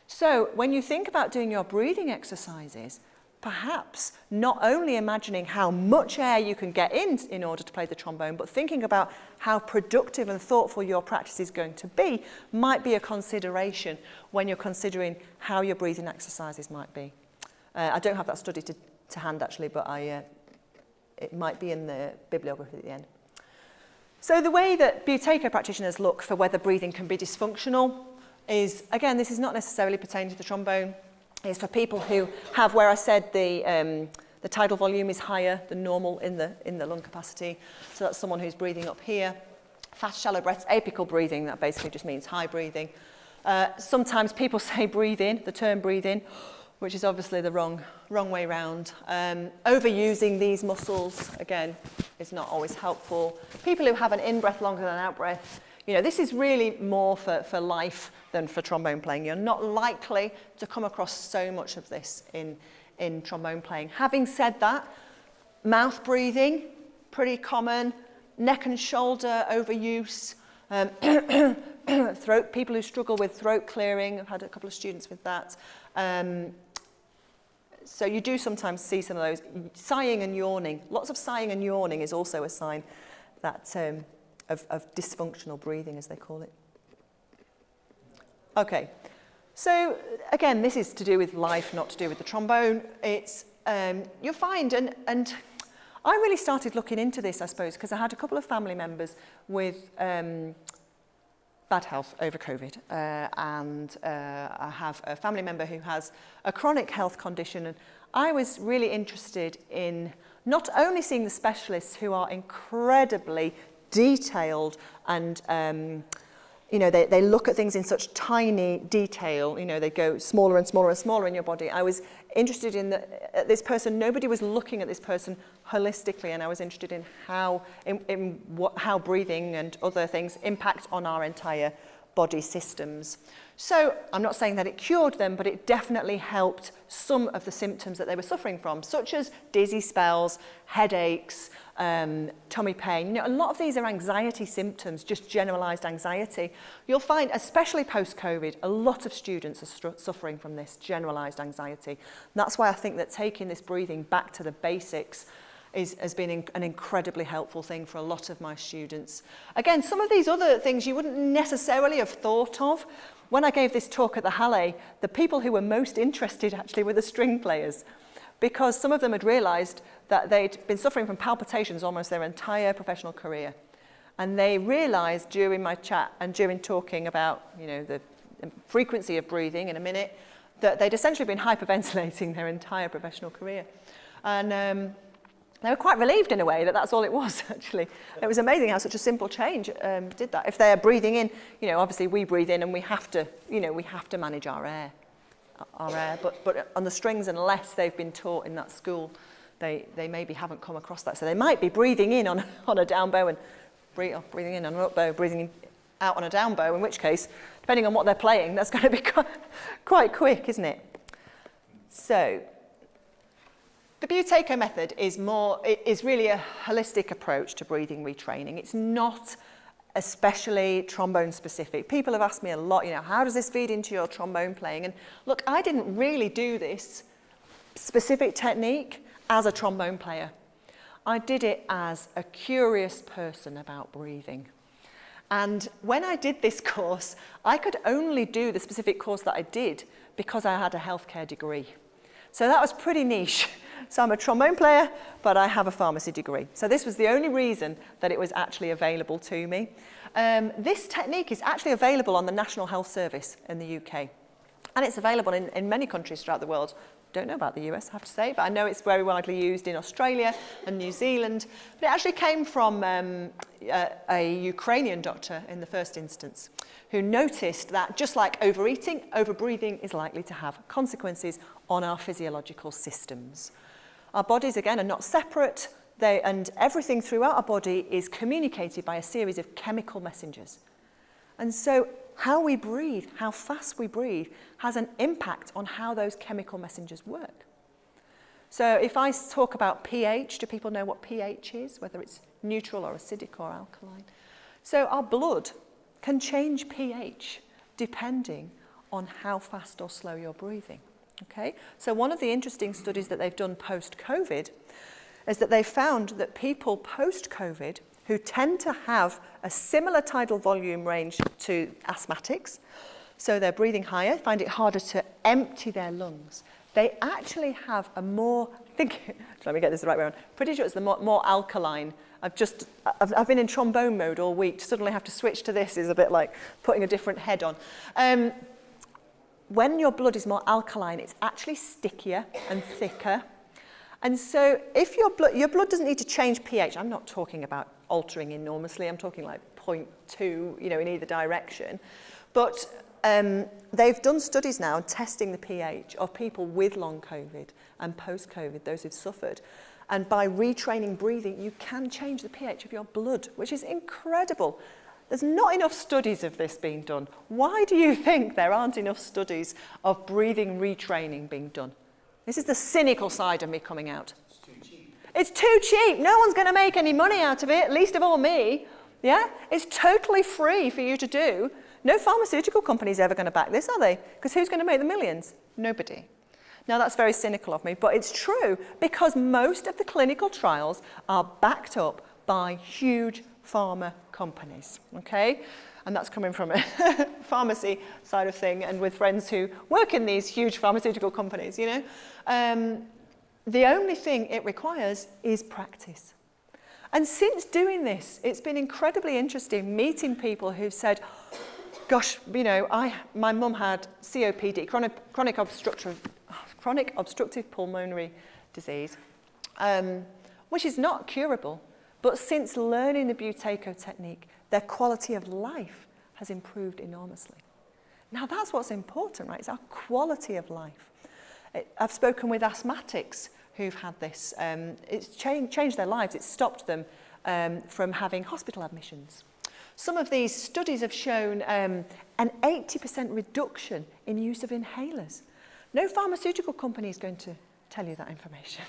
Speaker 1: So when you think about doing your breathing exercises, perhaps not only imagining how much air you can get in order to play the trombone, but thinking about how productive and thoughtful your practice is going to be might be a consideration when you're considering how your breathing exercises might be. I don't have that study to hand actually, but it might be in the bibliography at the end. So the way that Buto practitioners look for whether breathing can be dysfunctional is, again, this is not necessarily pertaining to the trombone, is for people who have, where I said the tidal volume is higher than normal in the lung capacity. So that's someone who's breathing up here. Fast, shallow breaths, apical breathing, that basically just means high breathing. Sometimes people say breathe in, the term breathe in, which is obviously the wrong way round. Overusing these muscles, again, is not always helpful. People who have an in-breath longer than an out-breath, you know, this is really more for life than for trombone playing. You're not likely to come across so much of this in trombone playing. Having said that, mouth breathing, pretty common. Neck and shoulder overuse. Throat, people who struggle with throat clearing. I've had a couple of students with that. So you do sometimes see some of those. Sighing and yawning. Lots of sighing and yawning is also a sign that of dysfunctional breathing, as they call it. Okay, so again, this is to do with life, not to do with the trombone. It's you'll find, and I really started looking into this, I suppose, because I had a couple of family members with bad health over COVID, and I have a family member who has a chronic health condition, and I was really interested in not only seeing the specialists who are incredibly detailed and you know, they look at things in such tiny detail, you know, they go smaller and smaller and smaller in your body. I was interested in this person, nobody was looking at this person holistically, and I was interested in how breathing and other things impact on our entire body systems. So I'm not saying that it cured them, but it definitely helped some of the symptoms that they were suffering from, such as dizzy spells, headaches, tummy pain. You know, a lot of these are anxiety symptoms, just generalized anxiety. You'll find, especially post-COVID, a lot of students are suffering from this generalized anxiety. And that's why I think that taking this breathing back to the basics has been an incredibly helpful thing for a lot of my students. Again, some of these other things you wouldn't necessarily have thought of. When I gave this talk at the Halle, the people who were most interested actually were the string players, because some of them had realized that they'd been suffering from palpitations almost their entire professional career. And they realized during my chat and during talking about, you know, the frequency of breathing in a minute, that they'd essentially been hyperventilating their entire professional career. And they were quite relieved in a way that that's all it was, actually. It was amazing how such a simple change did that. If they're breathing in, you know, obviously we breathe in and we have to, you know, we have to manage our air. are air, but on the strings, unless they've been taught in that school, they maybe haven't come across that. So they might be breathing in on a down bow and breathing in on an up bow, breathing out on a down bow, in which case, depending on what they're playing, that's going to be quite quick, isn't it? So the Buto method is really a holistic approach to breathing retraining. It's not especially trombone specific. People have asked me a lot, how does this feed into your trombone playing? And look, I didn't really do this specific technique as a trombone player. I did it as a curious person about breathing. And when I did this course, I could only do the specific course that I did because I had a healthcare degree. So that was pretty niche. So I'm a trombone player, but I have a pharmacy degree. So this was the only reason that it was actually available to me. This technique is actually available on the National Health Service in the UK. And it's available in many countries throughout the world. Don't know about the US, I have to say, but I know it's very widely used in Australia and New Zealand. But it actually came from a Ukrainian doctor in the first instance, who noticed that just like overeating, overbreathing is likely to have consequences on our physiological systems. Our bodies, again, are not separate, and everything throughout our body is communicated by a series of chemical messengers. And so how we breathe, how fast we breathe, has an impact on how those chemical messengers work. So if I talk about pH, do people know what pH is, whether it's neutral or acidic or alkaline? So our blood can change pH depending on how fast or slow you're breathing. Okay? So one of the interesting studies that they've done post-COVID is that they've found that people post-COVID who tend to have a similar tidal volume range to asthmatics, so they're breathing higher, find it harder to empty their lungs. They actually have a more, let me get this the right way around, pretty sure it's the more alkaline. I've been in trombone mode all week. To suddenly have to switch to this is a bit like putting a different head on. When your blood is more alkaline, it's actually stickier and thicker. And so if your blood doesn't need to change pH, I'm not talking about altering enormously, I'm talking like 0.2, in either direction. But they've done studies now testing the pH of people with long COVID and post-COVID, those who've suffered. And by retraining breathing, you can change the pH of your blood, which is incredible. There's not enough studies of this being done. Why do you think there aren't enough studies of breathing retraining being done? This is the cynical side of me coming out.
Speaker 2: It's too cheap.
Speaker 1: It's too cheap. No one's going to make any money out of it, least of all me. Yeah? It's totally free for you to do. No pharmaceutical company's ever going to back this, are they? Because who's going to make the millions? Nobody. Now, that's very cynical of me, but it's true because most of the clinical trials are backed up by huge pharma companies, okay? And that's coming from a pharmacy side of thing and with friends who work in these huge pharmaceutical companies, The only thing it requires is practice. And since doing this, it's been incredibly interesting meeting people who've said, gosh, my mum had COPD, chronic obstructive pulmonary disease, which is not curable. But since learning the Buto technique, their quality of life has improved enormously. Now that's what's important, right? It's our quality of life. I've spoken with asthmatics who've had this. It's changed their lives. It's stopped them from having hospital admissions. Some of these studies have shown an 80% reduction in use of inhalers. No pharmaceutical company is going to tell you that information.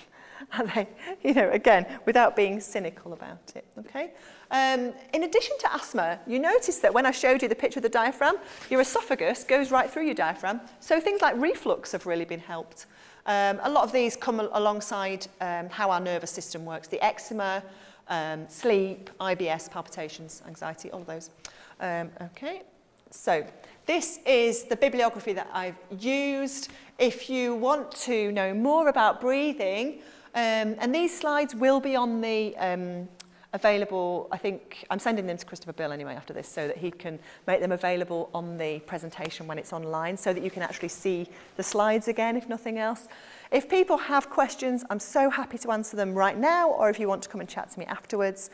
Speaker 1: Are they? Again, without being cynical about it, okay? In addition to asthma, you notice that when I showed you the picture of the diaphragm, your esophagus goes right through your diaphragm. So things like reflux have really been helped. A lot of these come alongside how our nervous system works. The eczema, sleep, IBS, palpitations, anxiety, all of those. Okay, so this is the bibliography that I've used. If you want to know more about breathing, and these slides will be on the available, I think, I'm sending them to Christopher Bill anyway after this so that he can make them available on the presentation when it's online so that you can actually see the slides again, if nothing else. If people have questions, I'm so happy to answer them right now, or if you want to come and chat to me afterwards,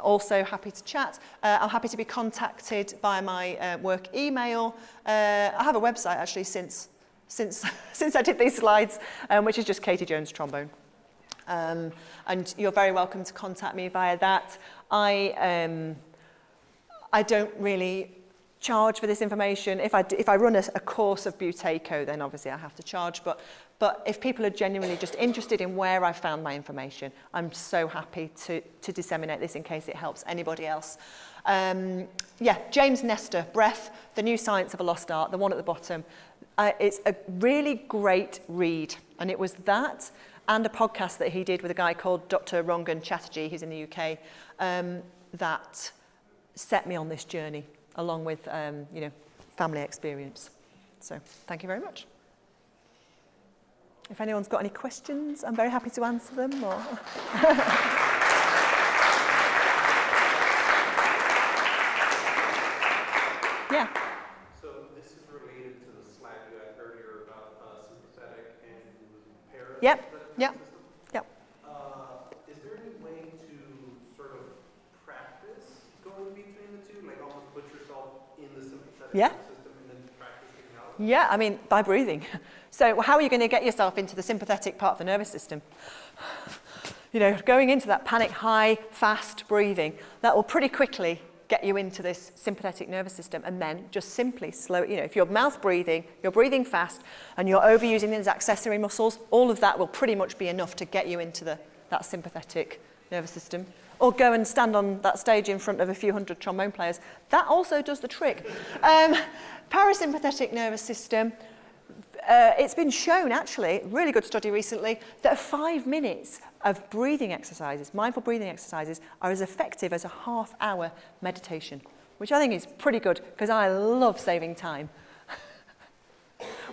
Speaker 1: also happy to chat. I'm happy to be contacted by my work email. I have a website actually since since I did these slides, which is just Katy Jones trombone. And you're very welcome to contact me via that. I don't really charge for this information. If I run a course of Buteco, then obviously I have to charge. But if people are genuinely just interested in where I found my information, I'm so happy to disseminate this in case it helps anybody else. Yeah, James Nestor, Breath, The New Science of a Lost Art, the one at the bottom. It's a really great read. And it was that and a podcast that he did with a guy called Dr. Rangan Chatterjee, who's in the UK, that set me on this journey, along with family experience. So thank you very much. If anyone's got any questions, I'm very happy to answer them. Or yeah.
Speaker 3: So this is related to the slide you had earlier about sympathetic and parasympathetic
Speaker 1: Yep.
Speaker 3: system.
Speaker 1: Yep. Yep.
Speaker 3: Is there any way to sort of practice going between the two, like almost put yourself in the sympathetic
Speaker 1: Yeah.
Speaker 3: system and then practice getting out?
Speaker 1: Yeah, I mean, by breathing. So how are you going to get yourself into the sympathetic part of the nervous system? Going into that panic, high, fast breathing, that will pretty quickly get you into this sympathetic nervous system, and then just simply slow, if you're mouth breathing, you're breathing fast, and you're overusing these accessory muscles, all of that will pretty much be enough to get you into that sympathetic nervous system. Or go and stand on that stage in front of a few hundred trombone players. That also does the trick. Parasympathetic nervous system, it's been shown, actually, really good study recently, that 5 minutes of breathing exercises, mindful breathing exercises, are as effective as a half-hour meditation, which I think is pretty good, because I love saving time.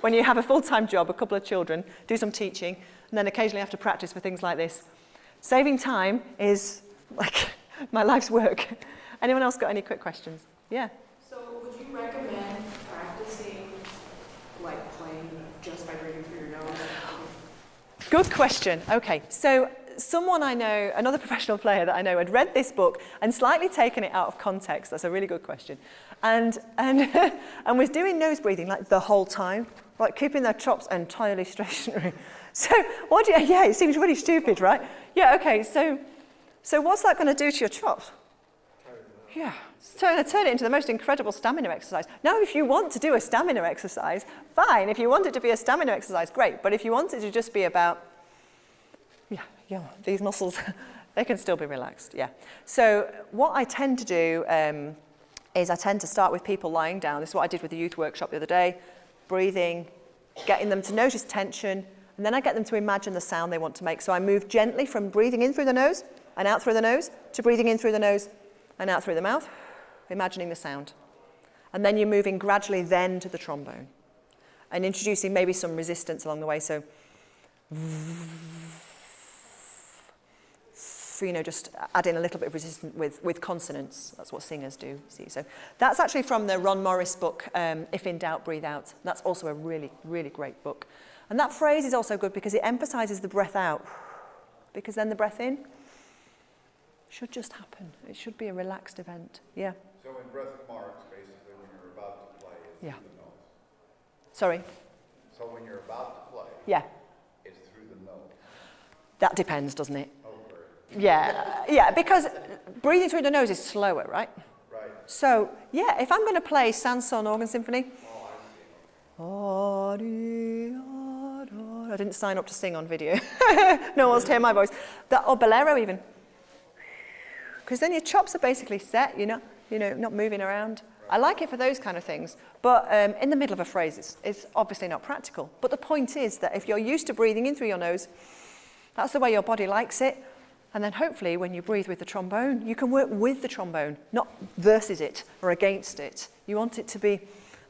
Speaker 1: When you have a full-time job, a couple of children, do some teaching, and then occasionally have to practice for things like this. Saving time is like my life's work. Anyone else got any quick questions? Yeah?
Speaker 4: So would you recommend practicing like playing just by breathing through your nose?
Speaker 1: Good question. Okay, so someone I know, another professional player that I know, had read this book and slightly taken it out of context. That's a really good question. And was doing nose breathing like the whole time, like keeping their chops entirely stationary. So yeah, it seems really stupid, right? Yeah, okay, so what's that going to do to your chops? Yeah, it's going to turn it into the most incredible stamina exercise. Now, if you want to do a stamina exercise, fine. If you want it to be a stamina exercise, great. But if you want it to just be about, these muscles, they can still be relaxed, yeah. So what I tend to do is I tend to start with people lying down. This is what I did with the youth workshop the other day. Breathing, getting them to notice tension, and then I get them to imagine the sound they want to make. So I move gently from breathing in through the nose and out through the nose to breathing in through the nose and out through the mouth, imagining the sound. And then you're moving gradually then to the trombone and introducing maybe some resistance along the way. So, just add in a little bit of resistance with consonants. That's what singers do, see. So that's actually from the Ron Morris book, If in Doubt, Breathe Out. That's also a really, really great book. And that phrase is also good because it emphasizes the breath out, because then the breath in should just happen. It should be a relaxed event. Yeah.
Speaker 2: So in breath marks, basically, when you're about to play, it's through the nose.
Speaker 1: Sorry?
Speaker 2: So when you're about to play,
Speaker 1: Yeah.
Speaker 2: it's through the nose.
Speaker 1: That depends, doesn't it?
Speaker 2: Oh, very.
Speaker 1: Yeah, because breathing through the nose is slower, right?
Speaker 2: Right.
Speaker 1: So, yeah, if I'm going to play Sanson Organ Symphony, I didn't sign up to sing on video. No one wants to hear my voice. Or Bolero even. Because then your chops are basically set, not moving around. I like it for those kind of things. But in the middle of a phrase, it's obviously not practical. But the point is that if you're used to breathing in through your nose, that's the way your body likes it. And then hopefully when you breathe with the trombone, you can work with the trombone, not versus it or against it. You want it to be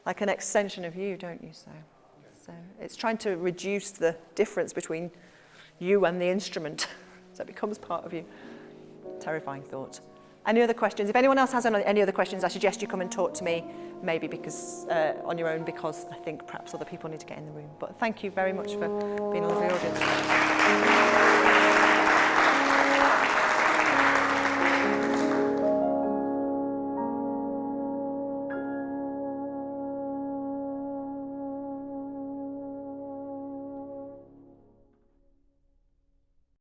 Speaker 1: like an extension of you, don't you? So it's trying to reduce the difference between you and the instrument. So it becomes part of you. Terrifying thought. Any other questions? If anyone else has any other questions, I suggest you come and talk to me, maybe because on your own, because I think perhaps other people need to get in the room. But thank you very much for being a lovely audience.